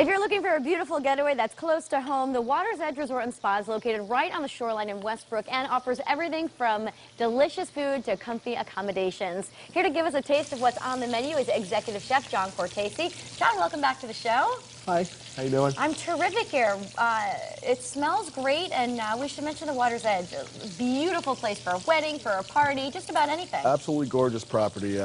If you're looking for a beautiful getaway that's close to home, the Water's Edge Resort and Spa is located right on the shoreline in Westbrook and offers everything from delicious food to comfy accommodations. Here to give us a taste of what's on the menu is Executive Chef John Cortese. John, welcome back to the show. Hi, how you doing? I'm terrific here. It smells great, and we should mention the Water's Edge. A beautiful place for a wedding, for a party, just about anything. Absolutely gorgeous property.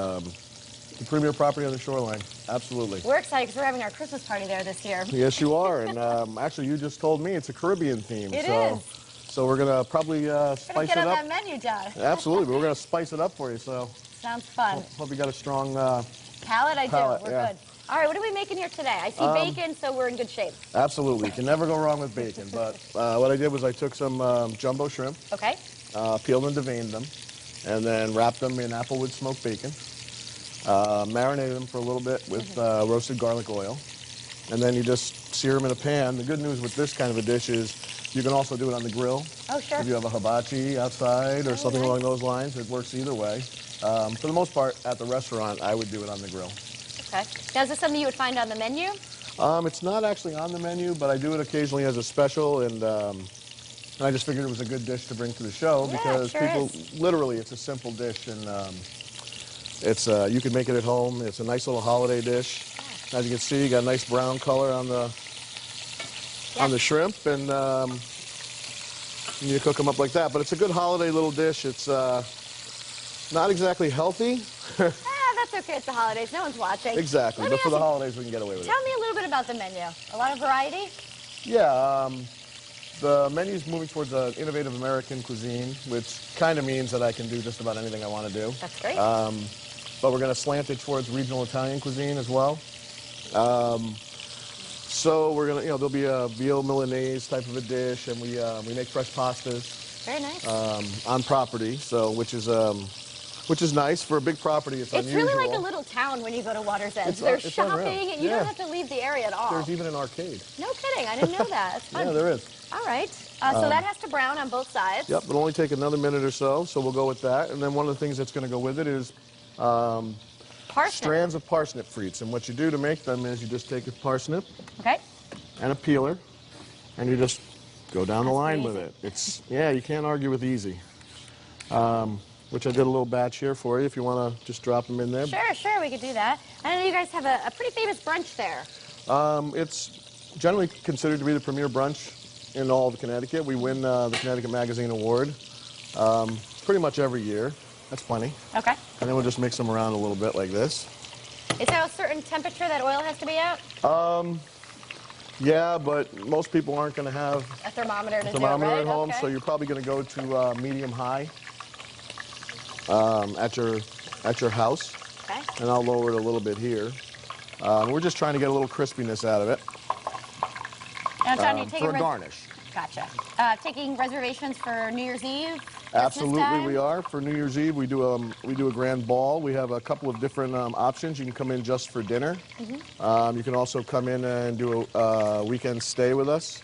The premier property on the shoreline. Absolutely. We're excited because we're having our Christmas party there this year. Yes, you are. And actually, you just told me it's a Caribbean theme. It is. So we're going to probably spice get it on up. that menu, John. Absolutely. But we're going to spice it up for you. So sounds fun. Hope you got a strong palate. I do. We're yeah. good. All right, what are we making here today? I see bacon, so we're in good shape. Absolutely. You can never go wrong with bacon. But what I did was I took some jumbo shrimp, okay, peeled and deveined them, and then wrapped them in applewood smoked bacon. Marinated them for a little bit with roasted garlic oil, and then you just sear them in a pan. The good news with this kind of a dish is you can also do it on the grill. Oh, sure. If you have a hibachi outside or something along those lines, it works either way. For the most part, at the restaurant, I would do it on the grill. Okay. Now, is this something you would find on the menu? It's not actually on the menu, but I do it occasionally as a special, and I just figured it was a good dish to bring to the show because people, literally, it's a simple dish, and it's you can make it at home. It's a nice little holiday dish. As you can see, you got a nice brown color on the shrimp, and you cook them up like that. But it's a good holiday little dish. It's not exactly healthy. That's okay. It's the holidays. No one's watching. Exactly. But for the holidays, we can get away with it. Tell me a little bit about the menu. A lot of variety? Yeah. The menu's moving towards an innovative American cuisine, which kind of means that I can do just about anything I want to do. That's great. But we're going to slant it towards regional Italian cuisine as well. So we're going to, there'll be a veal Milanese type of a dish, and we make fresh pastas. Very nice. On property, so which is nice for a big property. It's unusual. Really like a little town when you go to Water's Edge. There's shopping, and you don't have to leave the area at all. There's even an arcade. No kidding. I didn't know that. That's fun. Yeah, there is. All right. So that has to brown on both sides. Yep, it'll only take another minute or so we'll go with that. And then one of the things that's going to go with it is strands of parsnip frites. And what you do to make them is you just take a parsnip and a peeler, and you just go down the line with it. You can't argue with easy. Which I did a little batch here for you if you want to just drop them in there. Sure, we could do that. I know you guys have a pretty famous brunch there. It's generally considered to be the premier brunch in all of Connecticut. We win the Connecticut Magazine Award pretty much every year. That's plenty. Okay. And then we'll just mix them around a little bit like this. Is there a certain temperature that oil has to be at? Yeah, but most people aren't going to have a thermometer at home, so you're probably going to go to medium-high at your house. Okay. And I'll lower it a little bit here. We're just trying to get a little crispiness out of it. Now, John, you for a garnish. Gotcha. Taking reservations for New Year's Eve? Absolutely, we are. For New Year's Eve, we do a grand ball. We have a couple of different options. You can come in just for dinner. You can also come in and do a weekend stay with us.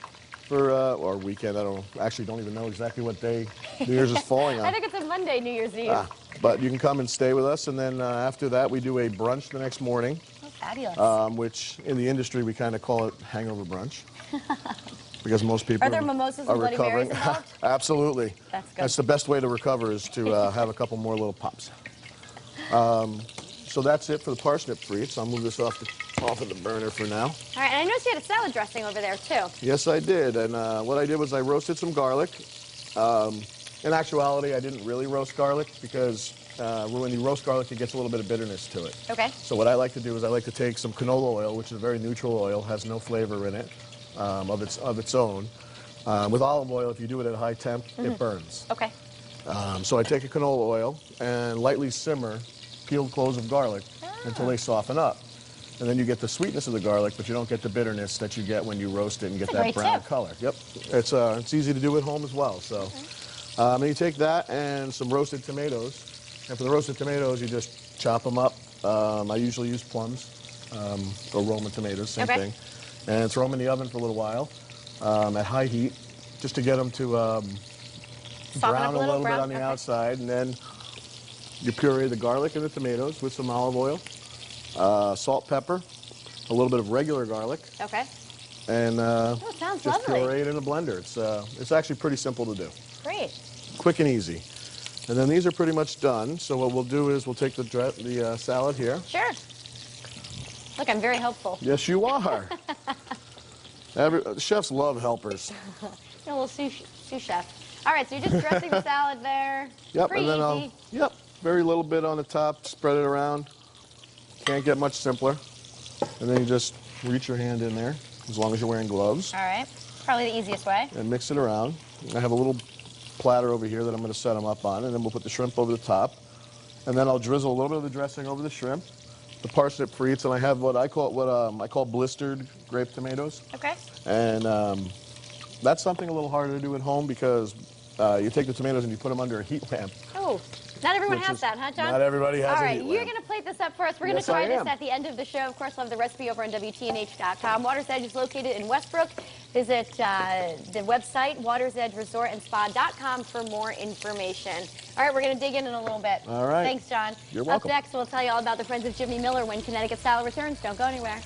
Or weekend, don't even know exactly what day New Year's is falling on. I think it's a Monday, New Year's Eve. But you can come and stay with us, and then after that, we do a brunch the next morning. Oh, fabulous. Which in the industry, we kind of call it hangover brunch. Because most people are there mimosas and Bloody Marys involved? Absolutely. That's good. That's the best way to recover is to have a couple more little pops. So that's it for the parsnip frites. I'll move this off of the burner for now. All right, and I noticed you had a salad dressing over there, too. Yes, I did. And what I did was I roasted some garlic. In actuality, I didn't really roast garlic because when you roast garlic, it gets a little bit of bitterness to it. Okay. So what I like to do is I like to take some canola oil, which is a very neutral oil, has no flavor in it of its own. With olive oil, if you do it at a high temp, it burns. Okay. So I take a canola oil and lightly simmer peeled cloves of garlic until they soften up. And then you get the sweetness of the garlic, but you don't get the bitterness that you get when you roast it and get that brown color. Yep. It's easy to do at home as well. So, and you take that and some roasted tomatoes. And for the roasted tomatoes, you just chop them up. I usually use plums or Roma tomatoes, same thing. And throw them in the oven for a little while at high heat, just to get them to brown a little bit on the outside. And then you puree the garlic and the tomatoes with some olive oil, salt, pepper, a little bit of regular garlic, and sounds just lovely. puree it in a blender. It's actually pretty simple to do. Great. Quick and easy. And then these are pretty much done. So what we'll do is we'll take the salad here. Sure. Look, I'm very helpful. Yes, you are. Chefs love helpers. You're a little sous chef. All right, so you're just dressing the salad there. Yep, Pretty and then easy. very little bit on the top, spread it around. Can't get much simpler. And then you just reach your hand in there, as long as you're wearing gloves. All right, probably the easiest way. And mix it around. I have a little platter over here that I'm going to set them up on, and then we'll put the shrimp over the top. And then I'll drizzle a little bit of the dressing over the shrimp, the parsnip frites, and I have what I call blistered grape tomatoes. Okay. And that's something a little harder to do at home because you take the tomatoes and you put them under a heat lamp. Oh, not everyone has that, huh, John? Not everybody has All a right, heat lamp. you're going to plate this up for us. We're going to try this at the end of the show. Of course, we'll have the recipe over on WTNH.com. Water's Edge is located in Westbrook. Visit the website, watersedgeresortandspa.com, for more information. All right, we're going to dig in a little bit. All right. Thanks, John. You're welcome. Up next, we'll tell you all about the Friends of Jimmy Miller when Connecticut Style returns. Don't go anywhere.